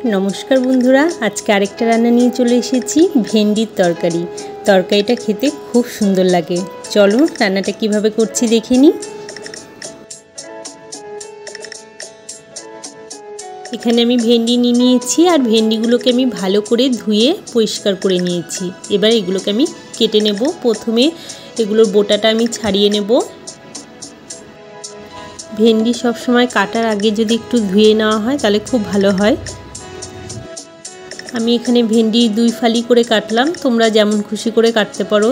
नमस्कार बंधुरा आज के आरेकटा रान्ना निये चले एसेछि भेंडिर तरकारी। तरकारिटा खेते खूब सुंदर लागे। चलो रान्नाटा किभाबे करछि देखे निई। एखाने आमि भेंडी निये नियेछि आर भेंडिगुलोके आमि भालो करे धुए परिष्कार करे नियेछि। एबार एगुलोके आमि केटे नेब। प्रथमे एगुलोर बोटाटा आमि छाड़िये नेब। भेंडी सब समय काटार आगे यदि एकटु धुए नेওয়া হয় ताहले खूब भालो হয়। आमी एखाने भेंडी दुई फाली करे काटलाम, तोमरा जेमन खुशी करे काटते पारो।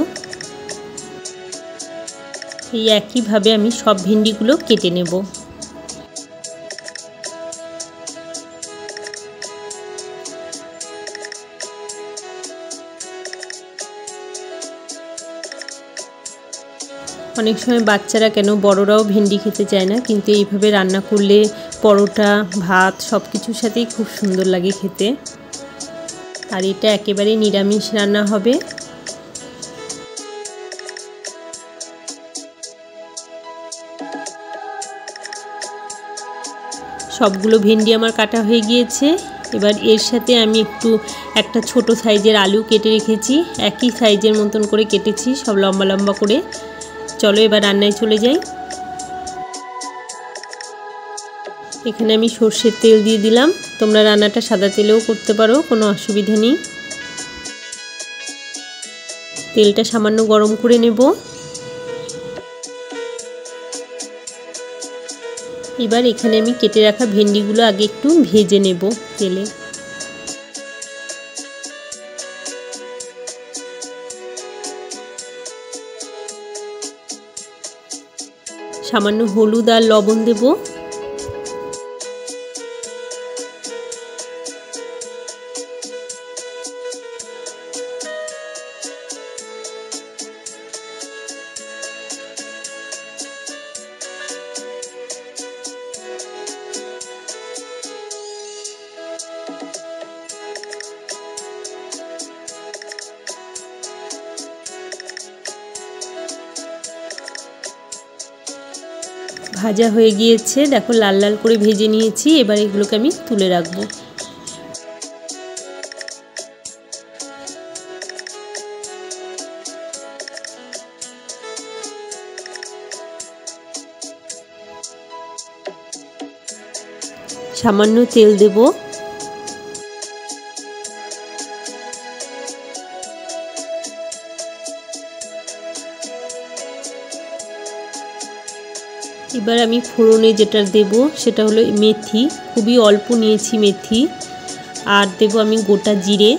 এই একই ভাবে আমি সব ভেন্ডিগুলো কেটে নেব। অনেক সময় বাচ্চারা কেন বড়রাও ভেন্ডি খেতে চায় না, কিন্তু এইভাবে রান্না করলে পরোটা ভাত সব কিছুর সাথেই খুব সুন্দর লাগে খেতে। আর এটা একেবারে নিরামিষ রান্না হবে। সবগুলো ভেন্ডি আমার কাটা হয়ে গিয়েছে। এবার এর সাথে আমি একটা ছোট সাইজের আলু কেটে রেখেছি, একই সাইজের মতন করে কেটেছি, সব লম্বা লম্বা করে। চলো এবার রান্নায় চলে যাই। এখানে আমি সরষের তেল দিয়ে দিলাম। তোমরা রান্নাটা সাদা তেলেও করতে পারো, কোনো অসুবিধা নেই। তেলটা সামান্য গরম করে নেব। এবার এখানে আমি কেটে রাখা ভেন্ডিগুলো আগে একটু ভেজে নেব তেলে। সামান্য হলুদ আর লবণ দেব। ভাজা হয়ে গিয়েছে, দেখো লাল লাল করে ভেজে নিয়েছি। এবার এগুলোকে আমি তুলে রাখবো। সামান্য তেল দেব। এবার আমি ফোড়নে যেটা দেব সেটা হলো মেথি, খুবই অল্প নিয়েছি মেথি। আর দেব আমি গোটা জিরে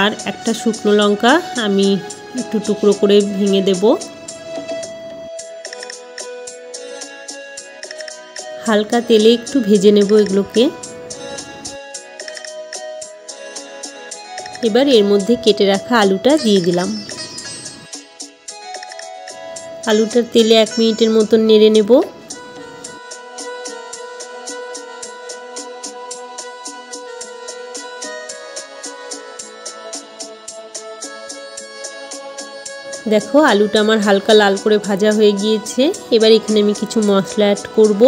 আর একটা শুকনো লঙ্কা আমি একটু টুকরো করে ভেঙে দেব। হালকা তেলে একটু ভেজে নেব এগুলোকে। এবার এর মধ্যে কেটে রাখা আলুটা দিয়ে দিলাম। আলুটা তেলে 1 মিনিটের মতন নেড়ে নেব। দেখো আলুটা আমার হালকা লাল করে ভাজা হয়ে গিয়েছে। এবার এখানে আমি কিছু মশলা অ্যাড করব।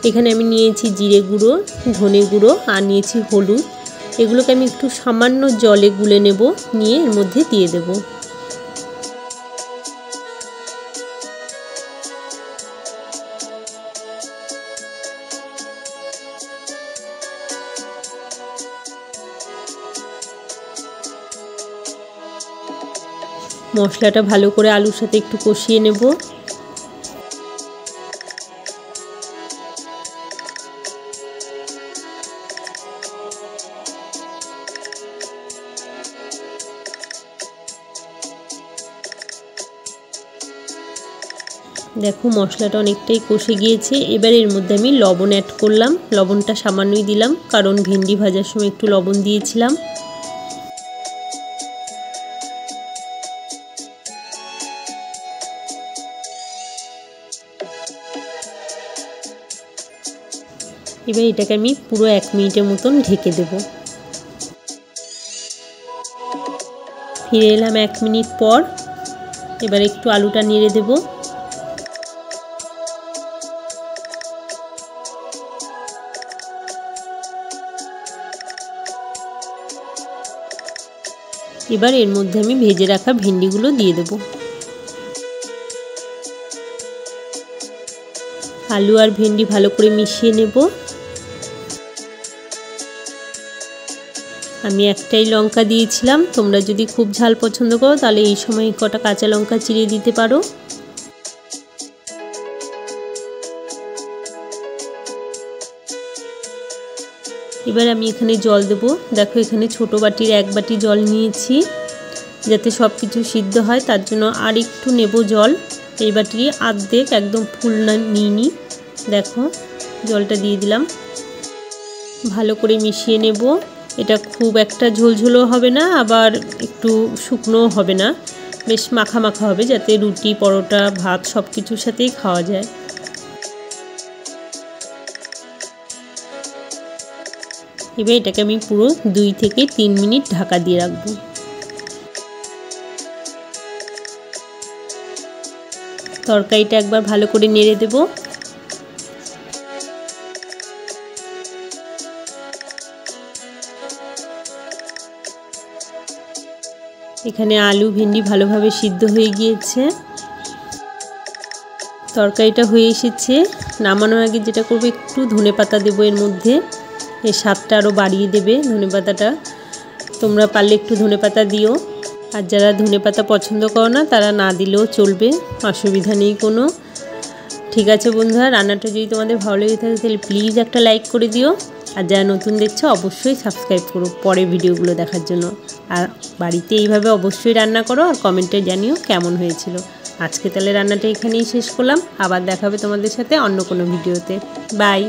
এখানে আমি নিয়েছি জিরে গুঁড়ো, ধনে গুঁড়ো আর নিয়েছি হলুদ। এগুলোকে আমি একটু সামান্য জলে গুলে নেব, নিয়ে এর মধ্যে দিয়ে দেব। মশলাটা ভালো করে আলুর সাথে একটু কষিয়ে নেব। দেখো মশলাটা অনেকটাই কষে গিয়েছে। এবার এর মধ্যে আমি লবণ অ্যাড করলাম। লবণটা সামান্যই দিলাম, কারণ ভেন্ডি ভাজার সময় একটু লবণ দিয়েছিলাম। এবার এটাকে আমি পুরো 1 মিনিটের মতন ঢেকে দেব। ফিরে এলাম 1 মিনিট পর। এবার একটু আলুটা নেড়ে দেব। এবার এর মধ্যে আমি ভেজে রাখা ভেন্ডিগুলো দিয়ে দেব। আলু আর ভেন্ডি ভালো করে মিশিয়ে নেব। আমি একটাই লঙ্কা দিয়েছিলাম, তোমরা যদি খুব ঝাল পছন্দ করো তাহলে এই সময় কটা কাঁচা লঙ্কা চিড়ে দিতে পারো। এবার আমি এখানে জল দেব। দেখো এখানে ছোট বাটির 1 বাটি জল নিয়েছি, যাতে সব কিছু সিদ্ধ হয় তার জন্য আর একটু নেব জল। এই বাটির অর্ধেক, একদম ফুল না নিইনি। দেখো জলটা দিয়ে দিলাম, ভালো করে মিশিয়ে নেব। এটা খুব একটা ঝোলঝোলও হবে না, আবার একটু শুকনোও হবে না, বেশ মাখা মাখা হবে, যাতে রুটি পরোটা ভাত সব কিছুর সাথেই খাওয়া যায়। এবার এটাকে আমি পুরো 2 থেকে 3 মিনিট ঢাকা দিয়ে রাখবো। তরকারিটা একবার ভালো করে নেড়ে দেব। এখানে আলু ভেন্ডি ভালোভাবে সিদ্ধ হয়ে গিয়েছে, তরকারিটা হয়ে এসেছে। নামানোর আগে যেটা করবো, একটু ধনেপাতা দেবো এর মধ্যে, এর স্বাদটা আরও বাড়িয়ে দেবে ধনেপাতাটা। তোমরা পারলে একটু ধনেপাতা দিও, আর যারা ধনেপাতা পছন্দ করো না তারা না দিলেও চলবে, অসুবিধা নেই কোনো। ঠিক আছে বন্ধুরা, রান্নাটা যদি তোমাদের ভালো লেগে থাকে তাহলে প্লিজ একটা লাইক করে দিও, আর যারা নতুন দেখছো অবশ্যই সাবস্ক্রাইব করো পরের ভিডিওগুলো দেখার জন্য। আর বাড়িতে এইভাবে অবশ্যই রান্না করো, আর কমেন্টে জানিও কেমন হয়েছিল। আজকে তাহলে রান্নাটা এখানেই শেষ করলাম, আবার দেখাবে তোমাদের সাথে অন্য কোনো ভিডিওতে। বাই।